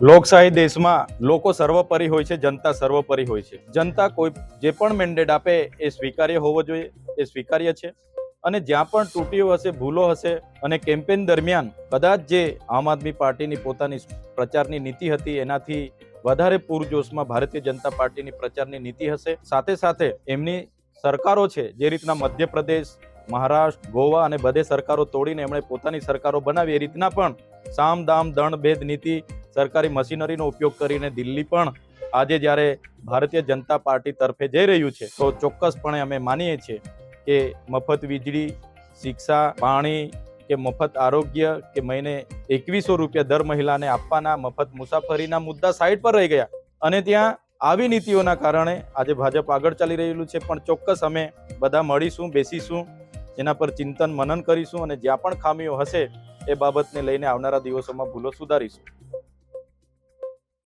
લોકશાહી દેશમાં લોકો સર્વોપરી હોય છે, જનતા સર્વોપરી હોય છે. જનતા કોઈ જે પણ મેન્ડેટ આપે એ સ્વીકાર્ય હોવો જોઈએ, એ સ્વીકાર્ય છે. અને જ્યાં પણ ત્રુટીઓ હશે, ભૂલો હશે અને કેમ્પેન દરમિયાન કદાચ જે આમ આદમી પાર્ટીની પોતાની પ્રચારની નીતિ હતી એનાથી વધારે પૂરજોશમાં ભારતીય જનતા પાર્ટીની પ્રચારની નીતિ હશે. સાથે સાથે એમની સરકારો છે, જે રીતના મધ્યપ્રદેશ, મહારાષ્ટ્ર, ગોવા અને બધે સરકારો તોડીને એમણે પોતાની સરકારો બનાવી, એ રીતના પણ સામ દામ દંડ ભેદ નીતિ સરકારી મશીનરીનો ઉપયોગ કરીને દિલ્હી પણ આજે જ્યારે ભારતીય જનતા પાર્ટી તરફે જઈ રહ્યું છે, તો ચોક્કસપણે અમે માનીએ છીએ કે મફત વીજળી, શિક્ષા, પાણી કે મફત આરોગ્ય કે મહિને 2100 રૂપિયા દર મહિલાને આપવાના, મફત મુસાફરીના મુદ્દા સાઈડ પર રહી ગયા. અને ત્યાં આવી નીતિઓના કારણે આજે ભાજપ આગળ ચાલી રહેલું છે. પણ ચોક્કસ અમે બધા મળીશું, બેસીશું, એના પર ચિંતન મનન કરીશું અને જ્યાં પણ ખામીઓ હશે એ બાબતને લઈને આવનારા દિવસોમાં ભૂલો સુધારીશું.